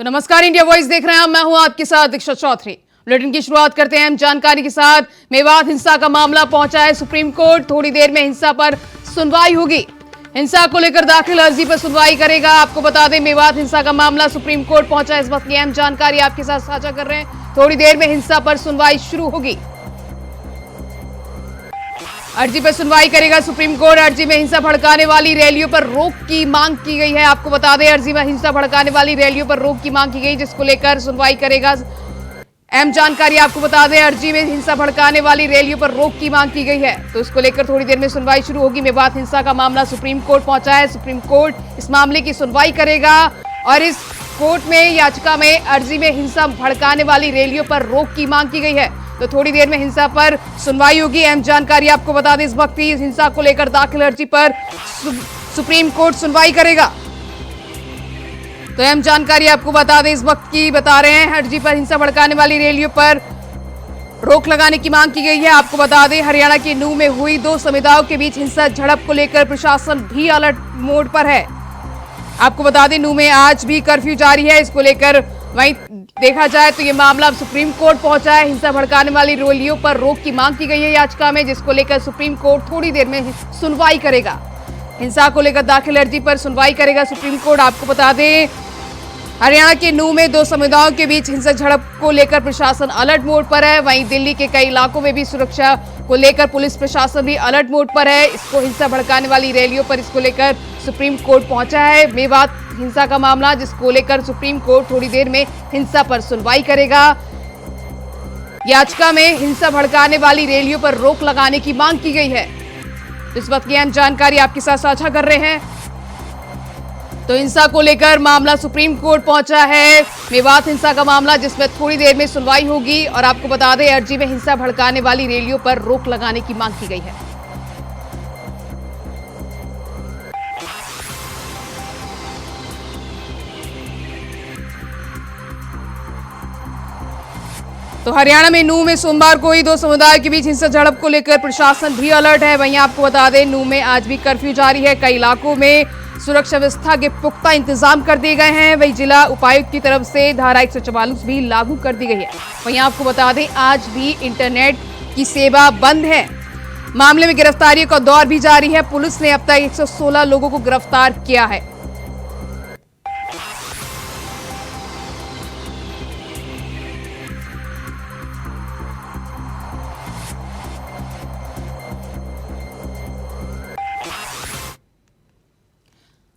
तो नमस्कार, India voice देख रहे हैं। मैं हूं आपके साथ दीक्षा चौधरी। बुलेटिन की शुरुआत करते हैं जानकारी के साथ। मेवात हिंसा का मामला पहुंचा है सुप्रीम कोर्ट। थोड़ी देर में हिंसा पर सुनवाई होगी। हिंसा को लेकर दाखिल अर्जी पर सुनवाई करेगा। आपको बता दें, मेवात हिंसा का मामला सुप्रीम कोर्ट पहुंचा है। इस वक्त की अहम जानकारी आपके साथ साझा कर रहे हैं। थोड़ी देर में हिंसा पर सुनवाई शुरू होगी। अर्जी पर सुनवाई करेगा सुप्रीम कोर्ट। अर्जी में हिंसा भड़काने वाली रैलियों पर रोक की मांग की गई है। आपको बता दें, अर्जी में हिंसा भड़काने वाली रैलियों पर रोक की मांग की गई, जिसको लेकर सुनवाई करेगा। अहम जानकारी आपको बता दें, अर्जी में हिंसा भड़काने वाली रैलियों पर रोक की मांग की गई है, तो इसको लेकर थोड़ी देर में सुनवाई शुरू होगी। मेवात हिंसा का मामला सुप्रीम कोर्ट पहुंचा है। सुप्रीम कोर्ट इस मामले की सुनवाई करेगा और इस कोर्ट में याचिका में अर्जी में हिंसा भड़काने वाली रैलियों पर रोक की मांग की गई है, तो थोड़ी देर में हिंसा पर सुनवाई होगी। अहम जानकारी आपको बता दें, इस वक्त ही हिंसा को लेकर दाखिल अर्जी पर सुप्रीम कोर्ट सुनवाई करेगा। तो अहम जानकारी आपको बता दें, इस वक्त की बता रहे हैं, अर्जी पर हिंसा भड़काने वाली रैलियों पर रोक लगाने की मांग की गई है। आपको बता दें, हरियाणा के नूंह में हुई दो समुदायों के बीच हिंसा झड़प को लेकर प्रशासन भी अलर्ट मोड पर है। आपको बता दें, नूंह में आज भी कर्फ्यू जारी है। इसको लेकर वहीं देखा जाए तो ये मामला सुप्रीम कोर्ट पहुंचा है। हिंसा भड़काने वाली रैलियों पर रोक की मांग की गई है याचिका में, जिसको लेकर सुप्रीम कोर्ट थोड़ी देर में सुनवाई करेगा। हिंसा को लेकर दाखिल अर्जी पर सुनवाई करेगा सुप्रीम कोर्ट। आपको बता दें, हरियाणा के नूंह में दो समुदायों के बीच हिंसक झड़प को लेकर प्रशासन अलर्ट मोड पर है। वहीं दिल्ली के कई इलाकों में भी सुरक्षा को लेकर पुलिस प्रशासन भी अलर्ट मोड पर है। इसको हिंसा भड़काने वाली रैलियों पर इसको लेकर सुप्रीम कोर्ट पहुंचा है। मेवात हिंसा का मामला, जिसको लेकर सुप्रीम कोर्ट थोड़ी देर में हिंसा पर सुनवाई करेगा। याचिका में हिंसा भड़काने वाली रैलियों पर रोक लगाने की मांग की गई है। इस वक्त की अहम जानकारी आपके साथ साझा कर रहे हैं। तो हिंसा को लेकर मामला सुप्रीम कोर्ट पहुंचा है। मेवात हिंसा का मामला, जिसमें थोड़ी देर में सुनवाई होगी। और आपको बता दें, अर्जी में हिंसा भड़काने वाली रैलियों पर रोक लगाने की मांग की गई है। तो हरियाणा में नूंह में सोमवार को ही दो समुदायों के बीच हिंसा झड़प को लेकर प्रशासन भी अलर्ट है। वहीं आपको बता दें, नूंह में आज भी कर्फ्यू जारी है। कई इलाकों में सुरक्षा व्यवस्था के पुख्ता इंतजाम कर दिए गए हैं। वहीं जिला उपायुक्त की तरफ से धारा 144 भी लागू कर दी गई है। वहीं आपको बता दें, आज भी इंटरनेट की सेवा बंद है। मामले में गिरफ्तारियों का दौर भी जारी है। पुलिस ने अब तक 116 लोगों को गिरफ्तार किया है।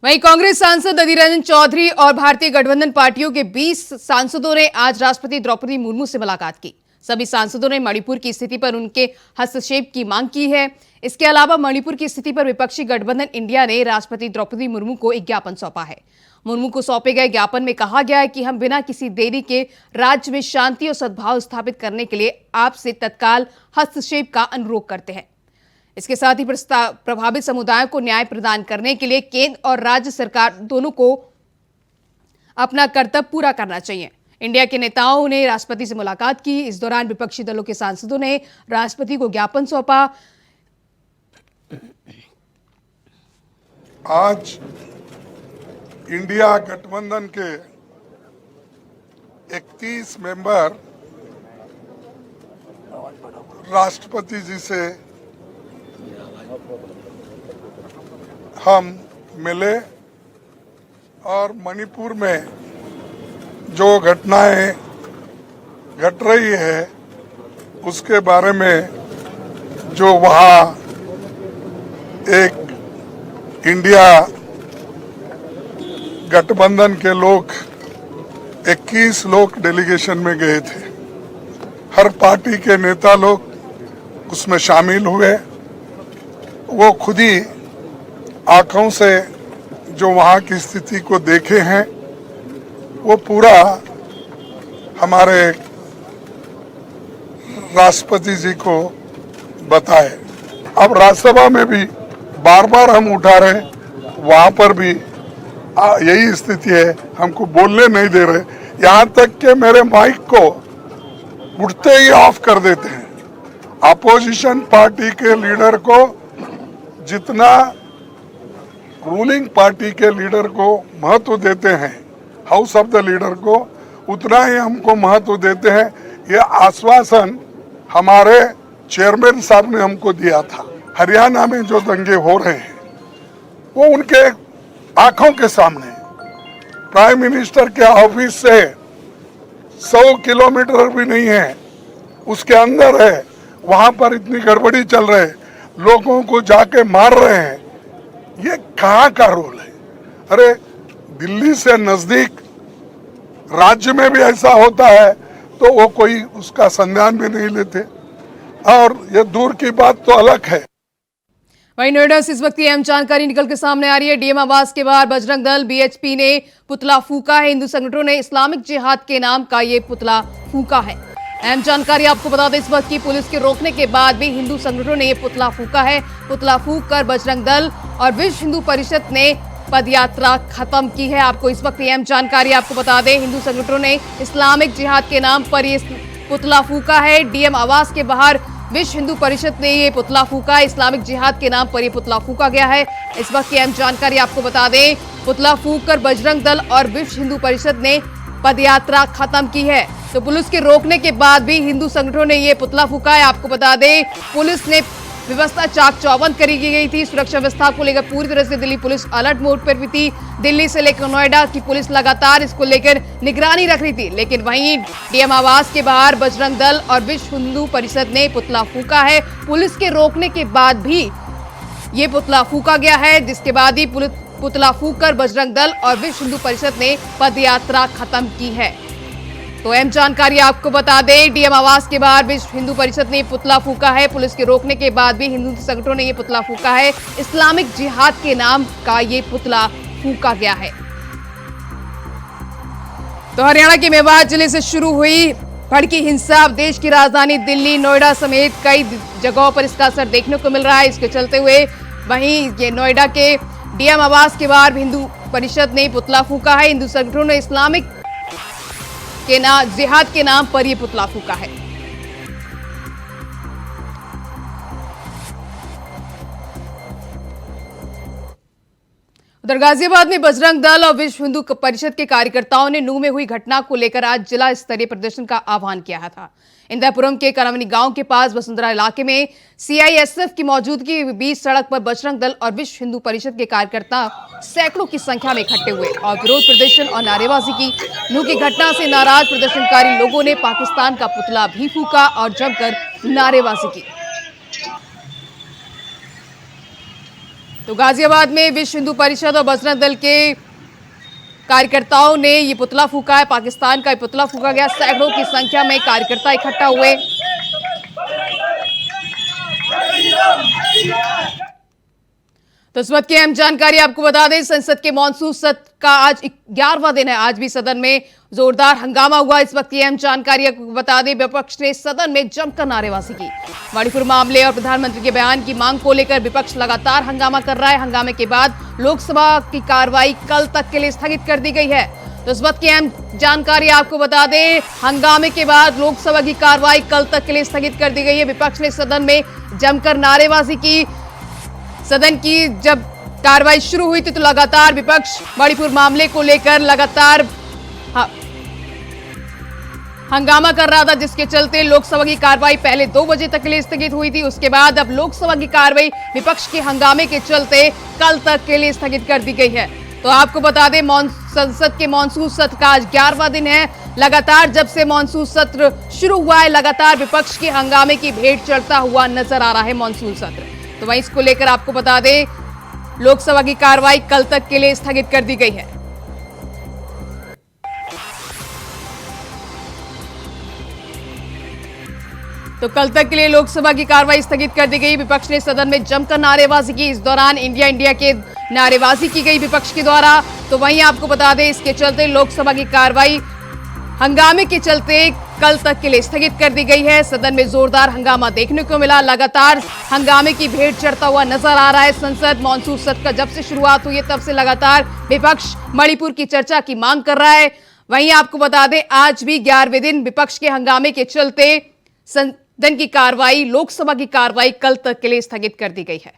वहीं कांग्रेस सांसद अधीर रंजन चौधरी और भारतीय गठबंधन पार्टियों के 20 सांसदों ने आज राष्ट्रपति द्रौपदी मुर्मू से मुलाकात की। सभी सांसदों ने मणिपुर की स्थिति पर उनके हस्तक्षेप की मांग की है। इसके अलावा मणिपुर की स्थिति पर विपक्षी गठबंधन इंडिया ने राष्ट्रपति द्रौपदी मुर्मू को एक ज्ञापन सौंपा है। मुर्मू को सौंपे गए ज्ञापन में कहा गया है कि हम बिना किसी देरी के राज्य में शांति और सद्भाव स्थापित करने के लिए आपसे तत्काल हस्तक्षेप का अनुरोध करते हैं। इसके साथ ही प्रभावित समुदायों को न्याय प्रदान करने के लिए केंद्र और राज्य सरकार दोनों को अपना कर्तव्य पूरा करना चाहिए। इंडिया के नेताओं ने राष्ट्रपति से मुलाकात की। इस दौरान विपक्षी दलों के सांसदों ने राष्ट्रपति को ज्ञापन सौंपा। आज इंडिया गठबंधन के 31 मेंबर राष्ट्रपति जी से हम मिले और मणिपुर में जो घटनाएं घट रही है उसके बारे में, जो वहाँ एक इंडिया गठबंधन के लोग 21 लोग डेलीगेशन में गए थे। हर पार्टी के नेता लोग उसमें शामिल हुए। वो खुद ही आंखों से जो वहाँ की स्थिति को देखे हैं, वो पूरा हमारे राष्ट्रपति जी को बताए। अब राज्यसभा में भी बार बार हम उठा रहे हैं, वहाँ पर भी यही स्थिति है, हमको बोलने नहीं दे रहे। यहाँ तक कि मेरे माइक को उठते ही ऑफ कर देते हैं। अपोजिशन पार्टी के लीडर को जितना रूलिंग पार्टी के लीडर को महत्व देते हैं, हाउस ऑफ द लीडर को, उतना ही हमको महत्व देते हैं। ये आश्वासन हमारे चेयरमैन साहब ने हमको दिया था। हरियाणा में जो दंगे हो रहे हैं वो उनके आंखों के सामने, प्राइम मिनिस्टर के ऑफिस से 100 किलोमीटर भी नहीं है, उसके अंदर है। वहां पर इतनी गड़बड़ी चल रहे है, लोगों को जाके मार रहे हैं। ये कहाँ का रोल है? अरे दिल्ली से नजदीक राज्य में भी ऐसा होता है तो वो कोई उसका संज्ञान भी नहीं लेते, और ये दूर की बात तो अलग है। वहीं नोएडा से इस वक्त अहम जानकारी निकल के सामने आ रही है। डीएम आवास के बाहर बजरंग दल बीएचपी ने पुतला फूका है। हिंदू संगठनों ने इस्लामिक जिहाद के नाम का ये पुतला फूका है। अहम जानकारी आपको बता दें, इस वक्त की पुलिस के रोकने के बाद भी हिंदू संगठनों ने ये पुतला फूका है। पुतला फूक कर बजरंग दल और विश्व हिंदू परिषद ने पदयात्रा खत्म की है। आपको इस वक्त अहम जानकारी आपको बता दें, हिंदू संगठनों ने इस्लामिक जिहाद के नाम पर ये पुतला फूका है। डीएम आवास के बाहर विश्व हिंदू परिषद ने ये पुतला फूका है। इस्लामिक जिहाद के नाम पर ये पुतला फूका गया है। इस वक्त की अहम जानकारी आपको बता दें, पुतला फूक कर बजरंग दल और विश्व हिंदू परिषद ने पदयात्रा खत्म की है। तो पुलिस के रोकने के बाद भी हिंदू संगठनों ने ये पुतला फूका है। आपको बता दें, पुलिस ने व्यवस्था चाक चौबंद करी गई थी। सुरक्षा व्यवस्था को लेकर पूरी तरह से दिल्ली पुलिस अलर्ट मोड पर भी थी। दिल्ली से लेकर नोएडा की पुलिस लगातार इसको लेकर निगरानी रख रही थी। लेकिन वहीं डीएम आवास के बाहर बजरंग दल और विश्व हिंदू परिषद ने पुतला फूका है। पुलिस के रोकने के बाद भी ये पुतला फूका गया है, जिसके बाद ही पुतला फूक कर बजरंग दल और विश्व हिंदू परिषद ने पदयात्रा खत्म की है। तो अहम जानकारी आपको बता दें, डीएम आवास के बाहर विश्व हिंदू परिषद ने पुतला फूका है। पुलिस के रोकने के बाद भी हिंदू संगठनों ने ये पुतला फूका है। इस्लामिक जिहाद के नाम का ये पुतला फूका गया है। तो हरियाणा के मेवात जिले से शुरू हुई भड़की हिंसा अब देश की राजधानी दिल्ली, नोएडा समेत कई जगहों पर इसका असर देखने को मिल रहा है। इसके चलते हुए वहीं ये नोएडा के डीएम आवास के बाहर हिंदू परिषद ने पुतला फूका है। हिंदू संगठनों ने इस्लामिक जिहाद के नाम पर यह पुतला फूका है। उधर गाजियाबाद में बजरंग दल और विश्व हिंदू परिषद के कार्यकर्ताओं ने नूह में हुई घटना को लेकर आज जिला स्तरीय प्रदर्शन का आह्वान किया था। इंदिरापुरम के कनावनी गांव के पास वसुंधरा इलाके में सीआईएसएफ की मौजूदगी के बीच सड़क पर बजरंग दल और विश्व हिंदू परिषद के कार्यकर्ता सैकड़ों की संख्या में इकट्ठे हुए और विरोध प्रदर्शन और नारेबाजी की। नूह की घटना से नाराज प्रदर्शनकारी लोगों ने पाकिस्तान का पुतला भी फूका और जमकर नारेबाजी की। तो गाजियाबाद में विश्व हिंदू परिषद और बजरंग दल के कार्यकर्ताओं ने ये पुतला फूका है। पाकिस्तान का पुतला फूका गया। सैकड़ों की संख्या में कार्यकर्ता इकट्ठा हुए। तो इस वक्त की अहम जानकारी आपको बता दें, संसद के मॉनसून सत्र का आज 11वां दिन है। आज भी सदन में जोरदार हंगामा हुआ। इस वक्त की अहम जानकारी आपको बता दें, विपक्ष ने सदन में जमकर नारेबाजी की। मणिपुर मामले और प्रधानमंत्री के बयान की मांग को लेकर विपक्ष लगातार हंगामा कर रहा है। हंगामे के बाद लोकसभा की कार्रवाई कल तक के लिए स्थगित कर दी गई है। तो इस वक्त की अहम जानकारी आपको बता दें, हंगामे के बाद लोकसभा की कार्रवाई कल तक के लिए स्थगित कर दी गई है। विपक्ष ने सदन में जमकर नारेबाजी की। सदन की जब कार्रवाई शुरू हुई थी तो लगातार विपक्ष मणिपुर मामले को लेकर लगातार हंगामा कर रहा था, जिसके चलते लोकसभा की कार्रवाई पहले 2 बजे तक के लिए स्थगित हुई थी। उसके बाद अब लोकसभा की कार्रवाई विपक्ष के हंगामे के चलते कल तक के लिए स्थगित कर दी गई है। तो आपको बता दें, संसद के मॉनसून सत्र का आज 11वां दिन है। लगातार जब से मॉनसून सत्र शुरू हुआ है, लगातार विपक्ष के हंगामे की भेंट चढ़ता हुआ नजर आ रहा है मॉनसून सत्र। तो वहीं इसको लेकर आपको बता दें, लोकसभा की कार्रवाई कल तक के लिए स्थगित कर दी गई है। तो कल तक के लिए लोकसभा की कार्रवाई स्थगित कर दी गई। विपक्ष ने सदन में जमकर नारेबाजी की। इस दौरान इंडिया के नारेबाजी की गई विपक्ष के द्वारा। तो वहीं आपको बता दें, इसके चलते लोकसभा की कार्रवाई हंगामे के चलते कल तक के लिए स्थगित कर दी गई है। सदन में जोरदार हंगामा देखने को मिला। लगातार हंगामे की भेंट चढ़ता हुआ नजर आ रहा है। संसद मॉनसून सत्र का जब से शुरुआत हुई है तब से लगातार विपक्ष मणिपुर की चर्चा की मांग कर रहा है। वहीं आपको बता दें, आज भी 11वें दिन विपक्ष के हंगामे के चलते सदन की कार्रवाई, लोकसभा की कार्रवाई कल तक के लिए स्थगित कर दी गई है।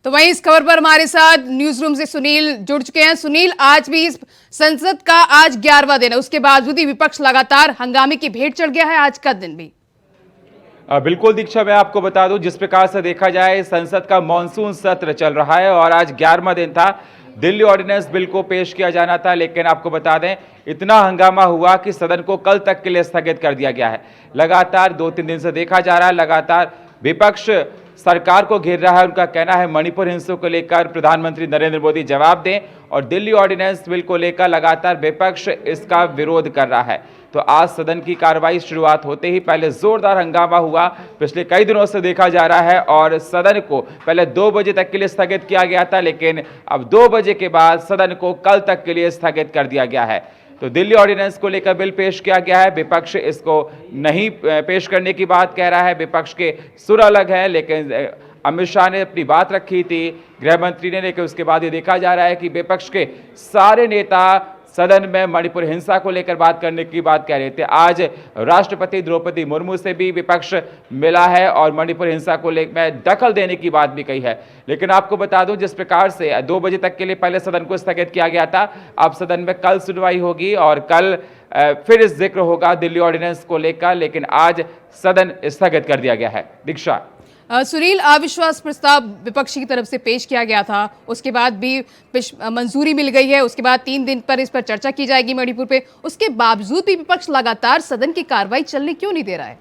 तो वहीं इस खबर पर हमारे साथ न्यूज रूम से सुनील जुड़ चुके हैं। सुनील, आज भी इस संसद का आज 11वां दिन है, उसके बावजूद ही विपक्ष लगातार हंगामे की भेंट चढ़ गया है आज का दिन भी। बिल्कुल दीक्षा, मैं आपको बता दूं, जिस प्रकार से देखा जाए संसद का मॉनसून सत्र चल रहा है और आज 11वां दिन था। दिल्ली ऑर्डिनेंस बिल को पेश किया जाना था, लेकिन आपको बता दें इतना हंगामा हुआ कि सदन को कल तक के लिए स्थगित कर दिया गया है। लगातार 2-3 दिन से देखा जा रहा है, लगातार विपक्ष सरकार को घेर रहा है। उनका कहना है मणिपुर हिंसा को लेकर प्रधानमंत्री नरेंद्र मोदी जवाब दें, और दिल्ली ऑर्डिनेंस बिल को लेकर लगातार विपक्ष इसका विरोध कर रहा है। तो आज सदन की कार्रवाई शुरुआत होते ही पहले जोरदार हंगामा हुआ, पिछले कई दिनों से देखा जा रहा है, और सदन को पहले 2 बजे तक के लिए स्थगित किया गया था, लेकिन अब 2 बजे के बाद सदन को कल तक के लिए स्थगित कर दिया गया है। तो दिल्ली ऑर्डिनेंस को लेकर बिल पेश किया गया है, विपक्ष इसको नहीं पेश करने की बात कह रहा है। विपक्ष के सुर अलग है, लेकिन अमित शाह ने अपनी बात रखी थी, गृह मंत्री ने, लेकिन उसके बाद ये देखा जा रहा है कि विपक्ष के सारे नेता सदन में मणिपुर हिंसा को लेकर बात करने की बात कह रहे थे। आज राष्ट्रपति द्रौपदी मुर्मू से भी विपक्ष मिला है और मणिपुर हिंसा को लेकर दखल देने की बात भी कही है। लेकिन आपको बता दूं, जिस प्रकार से 2 बजे तक के लिए पहले सदन को स्थगित किया गया था, अब सदन में कल सुनवाई होगी और कल फिर इस जिक्र होगा दिल्ली ऑर्डिनेंस को लेकर, लेकिन आज सदन स्थगित कर दिया गया है। दीक्षा, सुनील, अविश्वास प्रस्ताव विपक्ष की तरफ से पेश किया गया था, उसके बाद भी मंजूरी मिल गई है, उसके बाद 3 दिन पर इस पर चर्चा की जाएगी मणिपुर पे, उसके बावजूद भी विपक्ष लगातार सदन की कार्रवाई चलने क्यों नहीं दे रहा है?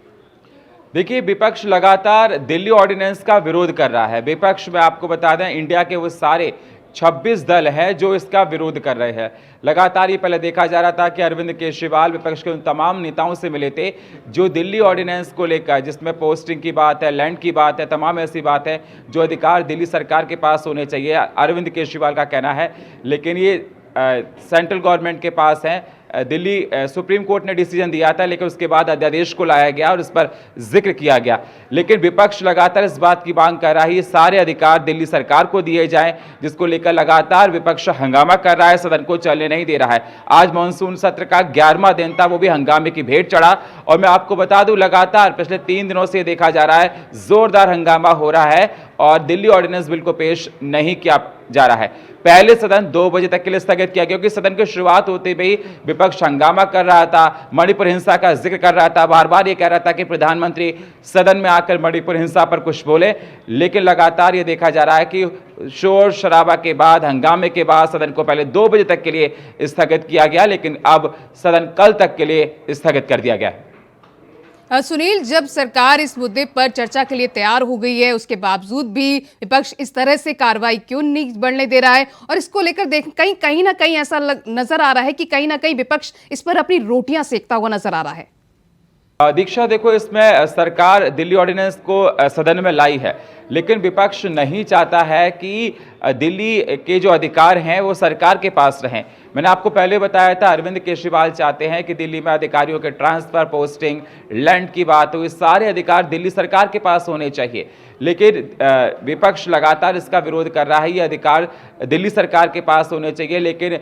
देखिए, विपक्ष लगातार दिल्ली ऑर्डिनेंस का विरोध कर रहा है। विपक्ष में आपको बता दें इंडिया के वो सारे 26 दल हैं जो इसका विरोध कर रहे हैं। लगातार ये पहले देखा जा रहा था कि अरविंद केजरीवाल विपक्ष के उन तमाम नेताओं से मिले थे जो दिल्ली ऑर्डिनेंस को लेकर, जिसमें पोस्टिंग की बात है, लैंड की बात है, तमाम ऐसी बात है जो अधिकार दिल्ली सरकार के पास होने चाहिए, अरविंद केजरीवाल का कहना है, लेकिन ये सेंट्रल गवर्नमेंट के पास है। दिल्ली सुप्रीम कोर्ट ने डिसीजन दिया था, लेकिन उसके बाद अध्यादेश को लाया गया और इस पर जिक्र किया गया। लेकिन विपक्ष लगातार इस बात की मांग कर रहा है ये सारे अधिकार दिल्ली सरकार को दिए जाएं, जिसको लेकर लगातार विपक्ष हंगामा कर रहा है, सदन को चलने नहीं दे रहा है। आज मॉनसून सत्र का 11वां दिन था, वो भी हंगामे की भेंट चढ़ा। और मैं आपको बता दूं, लगातार पिछले 3 दिनों से देखा जा रहा है जोरदार हंगामा हो रहा है और दिल्ली ऑर्डिनेंस बिल को पेश नहीं किया जा रहा है। पहले सदन 2 बजे तक के लिए स्थगित किया, क्योंकि सदन की शुरुआत होते ही विपक्ष हंगामा कर रहा था, मणिपुर हिंसा का जिक्र कर रहा था, बार बार ये कह रहा था कि प्रधानमंत्री सदन में आकर मणिपुर हिंसा पर कुछ बोले। लेकिन लगातार ये देखा जा रहा है कि शोर शराबा के बाद, हंगामे के बाद सदन को पहले 2 बजे तक के लिए स्थगित किया गया, लेकिन अब सदन कल तक के लिए स्थगित कर दिया गया है। सुनील, जब सरकार इस मुद्दे पर चर्चा के लिए तैयार हो गई है, उसके बावजूद भी विपक्ष इस तरह से कार्रवाई क्यों नहीं बढ़ने दे रहा है? और इसको लेकर देख कहीं ना कहीं ऐसा नजर आ रहा है कि कहीं ना कहीं विपक्ष इस पर अपनी रोटियां सेकता हुआ नजर आ रहा है। दीक्षा, देखो, इसमें सरकार दिल्ली ऑर्डिनेंस को सदन में लाई है, लेकिन विपक्ष नहीं चाहता है कि दिल्ली के जो अधिकार हैं वो सरकार के पास रहें। मैंने आपको पहले बताया था, अरविंद केजरीवाल चाहते हैं कि दिल्ली में अधिकारियों के ट्रांसफर, पोस्टिंग, लैंड की बात हो, ये सारे अधिकार दिल्ली सरकार के पास होने चाहिए। लेकिन विपक्ष लगातार इसका विरोध कर रहा है, ये अधिकार दिल्ली सरकार के पास होने चाहिए, लेकिन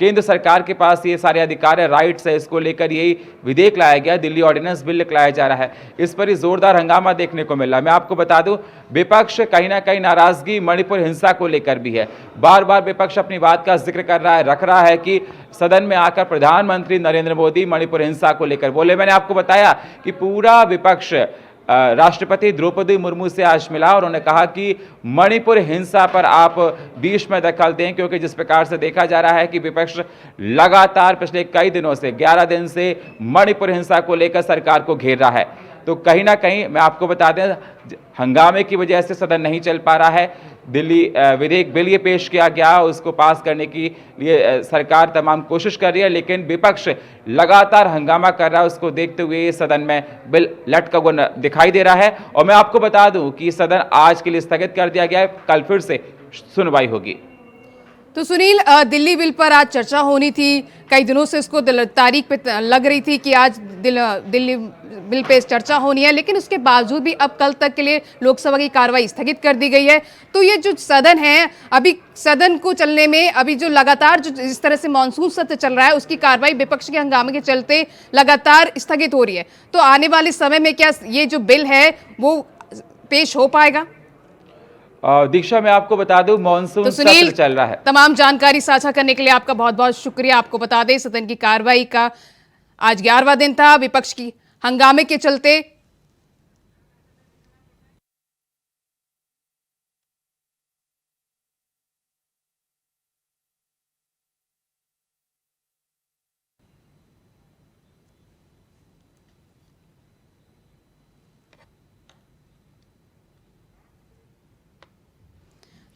केंद्र सरकार के पास ये सारे अधिकार है, राइट्स है। इसको लेकर यही विधेयक लाया गया, दिल्ली ऑर्डिनेंस बिल लाया जा रहा है। इस पर ही जोरदार हंगामा देखने को मिल रहा है। मैं आपको बता दूं, विपक्ष कहीं ना कहीं नाराजगी मणिपुर हिंसा को लेकर भी है। बार बार विपक्ष अपनी बात का जिक्र कर रहा है, रख रहा है कि सदन में आकर प्रधानमंत्री नरेंद्र मोदी मणिपुर हिंसा को लेकर बोले। मैंने आपको बताया कि पूरा विपक्ष राष्ट्रपति द्रौपदी मुर्मू से आज मिला और उन्होंने कहा कि मणिपुर हिंसा पर आप बीच में दखल दें, क्योंकि जिस प्रकार से देखा जा रहा है कि विपक्ष लगातार पिछले कई दिनों से, 11 दिन से मणिपुर हिंसा को लेकर सरकार को घेर रहा है। तो कहीं ना कहीं मैं आपको बता दें, हंगामे की वजह से सदन नहीं चल पा रहा है। दिल्ली विधेयक बिल ये पेश किया गया, उसको पास करने के लिए सरकार तमाम कोशिश कर रही है, लेकिन विपक्ष लगातार हंगामा कर रहा है। उसको देखते हुए सदन में बिल लटका हुआ दिखाई दे रहा है। और मैं आपको बता दूं कि सदन आज के लिए स्थगित कर दिया गया है, कल फिर से सुनवाई होगी। तो सुनील, दिल्ली बिल पर आज चर्चा होनी थी, कई दिनों से उसको तारीख पे लग रही थी कि आज दिल्ली बिल पे चर्चा होनी है, लेकिन उसके बावजूद भी अब कल तक के लिए लोकसभा की कार्रवाई स्थगित कर दी गई है। तो ये जो सदन है, अभी सदन को चलने में, अभी जो लगातार जो इस तरह से मॉनसून सत्र चल रहा है, उसकी कार्रवाई विपक्ष के हंगामे के चलते लगातार स्थगित हो रही है। तो आने वाले समय में क्या ये जो बिल है वो पेश हो पाएगा? दीक्षा, मैं आपको बता दूं मॉनसून तो सत्र सुनील, चल रहा है। तमाम जानकारी साझा करने के लिए आपका बहुत बहुत शुक्रिया। आपको बता दें सदन की कार्रवाई का आज 11वां दिन था। विपक्ष की हंगामे के चलते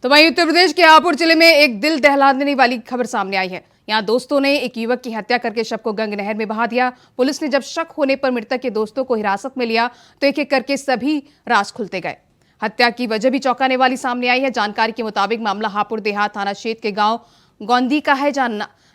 तो वहीं उत्तर प्रदेश के हापुड़ जिले में एक दिल दहलाने वाली खबर सामने आई है। यहां दोस्तों ने एक युवक की हत्या करके शव को गंग नहर में बहा दिया। पुलिस ने जब शक होने पर मृतक के दोस्तों को हिरासत में लिया तो एक एक करके सभी राज खुलते गए। हत्या की वजह भी चौंकाने वाली सामने आई है। जानकारी के मुताबिक मामला हापुड़ देहात थाना क्षेत्र के गांव गौंदी का है, जहां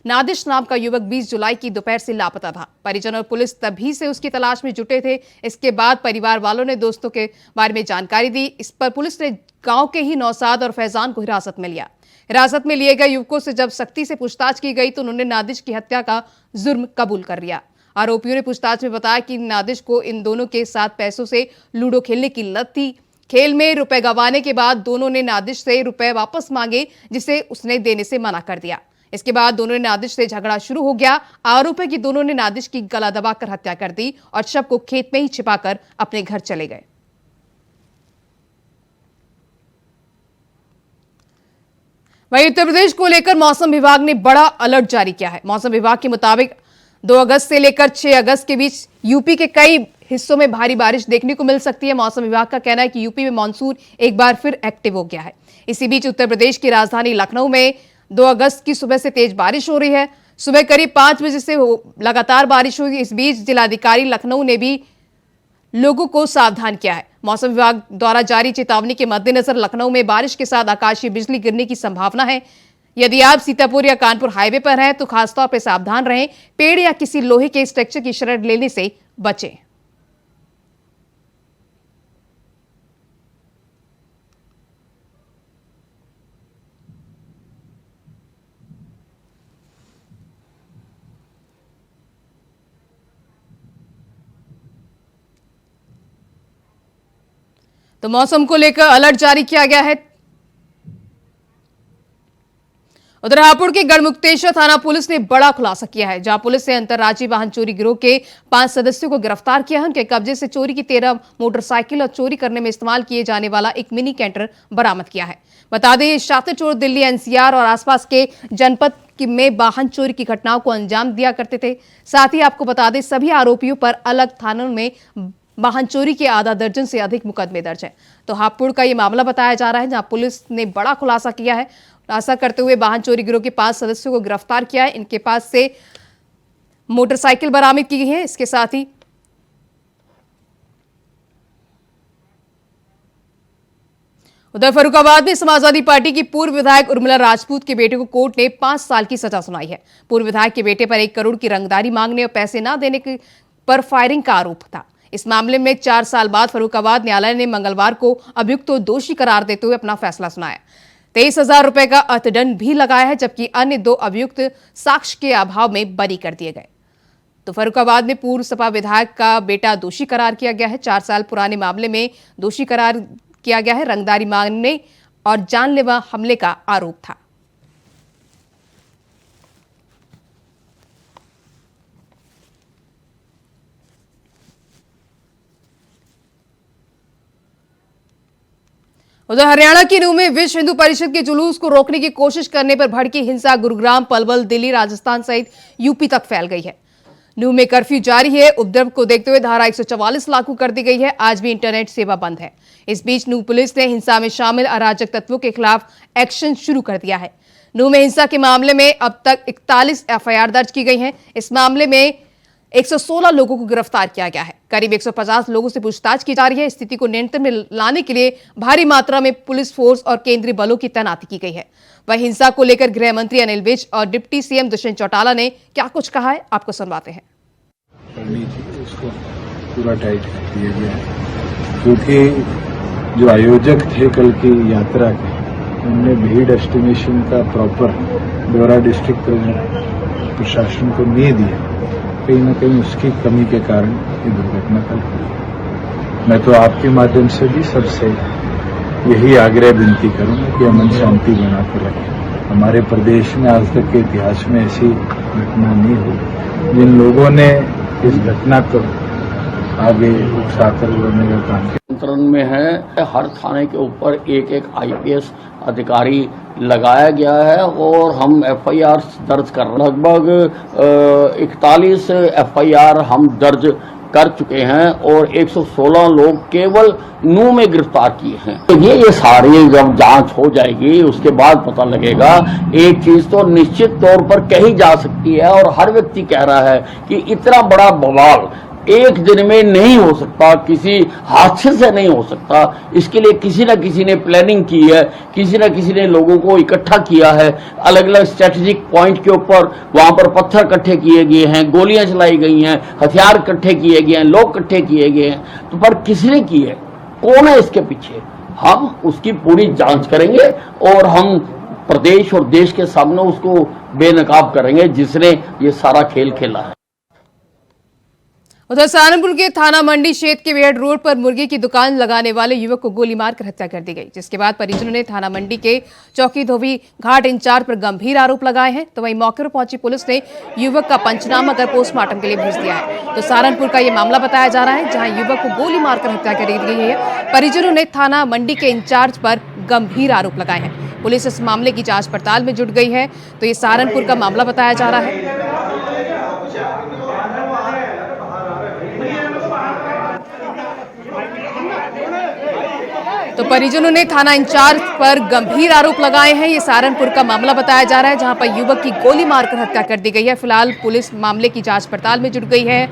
नादिश नाम का युवक 20 जुलाई की दोपहर से लापता था। परिजन और पुलिस तभी से उसकी तलाश में जुटे थे। इसके बाद परिवार वालों ने दोस्तों के बारे में जानकारी दी। इस पर पुलिस ने गांव के ही नौसाद और फैजान को हिरासत में लिया। हिरासत में लिए गए युवकों से जब सख्ती से पूछताछ की गई तो उन्होंने नादिश की हत्या का जुर्म कबूल कर लिया। आरोपियों ने पूछताछ में बताया कि नादिश को इन दोनों के साथ पैसों से लूडो खेलने की लत थी। खेल में रुपए गंवाने के बाद दोनों ने नादिश से रुपए वापस मांगे, जिसे उसने देने से मना कर दिया। इसके बाद दोनों ने नादिश से झगड़ा शुरू हो गया। आरोप है कि दोनों ने नादिश की गला दबाकर हत्या कर दी और शव को खेत में ही छिपाकर अपने घर चले गए। वहीं उत्तर प्रदेश को लेकर मौसम विभाग ने बड़ा अलर्ट जारी किया है। मौसम विभाग के मुताबिक 2 अगस्त से लेकर 6 अगस्त के बीच यूपी के कई हिस्सों में भारी बारिश देखने को मिल सकती है। मौसम विभाग का कहना है कि यूपी में मानसून एक बार फिर एक्टिव हो गया है। इसी बीच उत्तर प्रदेश की राजधानी लखनऊ में 2 अगस्त की सुबह से तेज बारिश हो रही है। सुबह करीब 5 बजे से लगातार बारिश हुई। इस बीच जिलाधिकारी लखनऊ ने भी लोगों को सावधान किया है। मौसम विभाग द्वारा जारी चेतावनी के मद्देनजर लखनऊ में बारिश के साथ आकाशीय बिजली गिरने की संभावना है। यदि आप सीतापुर या कानपुर हाईवे पर हैं तो खासतौर पर सावधान रहें। पेड़ या किसी लोहे के स्ट्रक्चर की शरण लेने से बचें। तो मौसम को लेकर अलर्ट जारी किया गया है। उधर हापुड़ के गढ़मुक्तेश्वर थाना पुलिस ने बड़ा खुलासा किया है, जहां पुलिस ने अंतर्राज्यीय वाहन चोरी गिरोह के 5 सदस्यों को गिरफ्तार किया है। उनके कब्जे से चोरी की 13 मोटरसाइकिल और चोरी करने में इस्तेमाल किए जाने वाला एक मिनी कैंटर बरामद किया है। बता दें, ये शातिर चोर दिल्ली एनसीआर और आसपास के जनपद में वाहन चोरी की घटनाओं को अंजाम दिया करते थे। साथ ही आपको बता दें, सभी आरोपियों पर अलग थानों में वाहन चोरी के आधा दर्जन से अधिक मुकदमे दर्ज है। तो हापुड़ का ये मामला बताया जा रहा है, जहां पुलिस ने बड़ा खुलासा किया है। खुलासा करते हुए वाहन चोरी गिरोह के 5 सदस्यों को गिरफ्तार किया है। इनके पास से मोटरसाइकिल बरामद की गई है। इसके साथ ही उधर फर्रुखाबाद में समाजवादी पार्टी की पूर्व विधायक उर्मिला राजपूत के बेटे को कोर्ट ने 5 साल की सजा सुनाई है। पूर्व विधायक के बेटे पर 1 करोड़ की रंगदारी मांगने और पैसे न देने पर फायरिंग का आरोप था। इस मामले में 4 साल बाद फर्रुखाबाद न्यायालय ने मंगलवार को अभियुक्त को दोषी करार देते हुए अपना फैसला सुनाया। 23,000 रुपए का अर्थदंड भी लगाया है, जबकि अन्य 2 अभियुक्त साक्ष्य के अभाव में बरी कर दिए गए। तो फर्रुखाबाद में पूर्व सपा विधायक का बेटा दोषी करार किया गया है। 4 साल पुराने मामले में दोषी करार किया गया है। रंगदारी मांगने और जानलेवा हमले का आरोप था। उधर हरियाणा की नूंह में विश्व हिंदू परिषद के जुलूस को रोकने की कोशिश करने पर भड़की हिंसा गुरुग्राम, पलवल, दिल्ली, राजस्थान सहित यूपी तक फैल गई है। नूंह में कर्फ्यू जारी है। उपद्रव को देखते हुए धारा 144 लागू कर दी गई है। आज भी इंटरनेट सेवा बंद है। इस बीच नूंह पुलिस ने हिंसा में शामिल अराजक तत्वों के खिलाफ एक्शन शुरू कर दिया है। नूंह में हिंसा के मामले में अब तक 41 एफआईआर दर्ज की गई है। इस मामले में 116 लोगों को गिरफ्तार किया गया है। करीब 150 लोगों से पूछताछ की जा रही है। स्थिति को नियंत्रण में लाने के लिए भारी मात्रा में पुलिस फोर्स और केंद्रीय बलों की तैनाती की गई है। वहीं हिंसा को लेकर गृह मंत्री अनिल विज और डिप्टी सीएम दुष्यंत चौटाला ने क्या कुछ कहा है, आपको सुनवाते हैं। उसको पूरा टाइट कर दिया गया है, क्योंकि जो आयोजक थे कल की यात्रा के, उनने भीड़ एस्टिमेशन का प्रॉपर ब्यौरा डिस्ट्रिक्ट प्रशासन को नहीं दिया। कहीं न कहीं उसकी कमी के कारण ये दुर्घटना कल हुई। मैं तो आपके माध्यम से भी सबसे यही आग्रह विनती करूंगा कि अमन शांति बनाकर रखें। हमारे प्रदेश में आज तक के इतिहास में ऐसी घटना नहीं हुई। जिन लोगों ने इस घटना को आगे उकसाकर करने का काम किया, नियंत्रण में है। हर थाने के ऊपर एक एक आईपीएस अधिकारी लगाया गया है और हम एफआईआर दर्ज कर रहे हैं। लगभग 41 एफआईआर हम दर्ज कर चुके हैं और 116 लोग केवल नू में गिरफ्तार किए हैं। तो ये सारी जब जांच हो जाएगी उसके बाद पता लगेगा। एक चीज तो निश्चित तौर पर कही जा सकती है और हर व्यक्ति कह रहा है कि इतना बड़ा बवाल एक दिन में नहीं हो सकता, किसी हादसे से नहीं हो सकता। इसके लिए किसी न किसी ने प्लानिंग की है, किसी न किसी ने लोगों को इकट्ठा किया है। अलग अलग स्ट्रेटेजिक पॉइंट के ऊपर वहां पर पत्थर इकट्ठे किए गए हैं, गोलियां चलाई गई हैं, हथियार इकट्ठे किए गए हैं, लोग इकट्ठे किए गए हैं। तो पर किसने की है, कौन है इसके पीछे, हम उसकी पूरी जांच करेंगे और हम प्रदेश और देश के सामने उसको बेनकाब करेंगे जिसने ये सारा खेल खेला है। उधर सहारनपुर के थाना मंडी क्षेत्र के बेहट रोड पर मुर्गी की दुकान लगाने वाले युवक को गोली मारकर हत्या कर दी गई, जिसके बाद परिजनों ने थाना मंडी के चौकी धोबी घाट इंचार्ज पर गंभीर आरोप लगाए हैं। तो वहीं मौके पर पहुंची पुलिस ने युवक का पंचनामा कर पोस्टमार्टम के लिए भेज दिया है। तो सहारनपुर का ये मामला बताया जा रहा है, जहां युवक को गोली मारकर हत्या कर दी गई है। परिजनों ने थाना मंडी के इंचार्ज पर गंभीर आरोप लगाए हैं। पुलिस इस मामले की जांच पड़ताल में जुट गई है। तो ये सहारनपुर का मामला बताया जा रहा है। तो परिजनों ने थाना इंचार्ज पर गंभीर आरोप लगाए हैं। ये सहारनपुर का मामला बताया जा रहा है, जहां पर युवक की गोली मारकर हत्या कर दी गई है। फिलहाल पुलिस मामले की जांच पड़ताल में जुट गई है।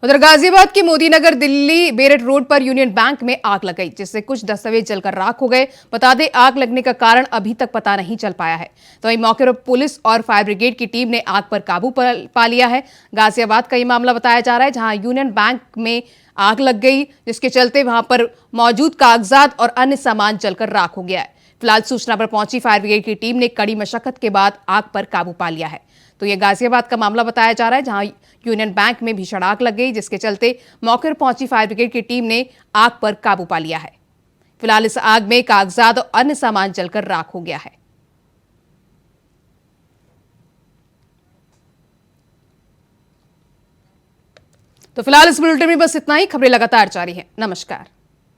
उधर गाजियाबाद के मोदीनगर दिल्ली बेरठ रोड पर यूनियन बैंक में आग लग गई, जिससे कुछ दस्तावेज जलकर राख हो गए। बता दें, आग लगने का कारण अभी तक पता नहीं चल पाया है। तो वहीं मौके पर पुलिस और फायर ब्रिगेड की टीम ने आग पर काबू पा लिया है। गाजियाबाद का ये मामला बताया जा रहा है, जहां यूनियन बैंक में आग लग गई, जिसके चलते वहां पर मौजूद कागजात और अन्य सामान जलकर राख हो गया है। फिलहाल सूचना पर पहुंची फायर ब्रिगेड की टीम ने कड़ी मशक्कत के बाद आग पर काबू पा लिया है। तो यह गाजियाबाद का मामला बताया जा रहा है, जहां यूनियन बैंक में भीषण आग लग गई, जिसके चलते मौके पर पहुंची फायर ब्रिगेड की टीम ने आग पर काबू पा लिया है। फिलहाल इस आग में कागजात और अन्य सामान जलकर राख हो गया है। तो फिलहाल इस बुलेटिन में बस इतना ही। खबरें लगातार जारी हैं। नमस्कार।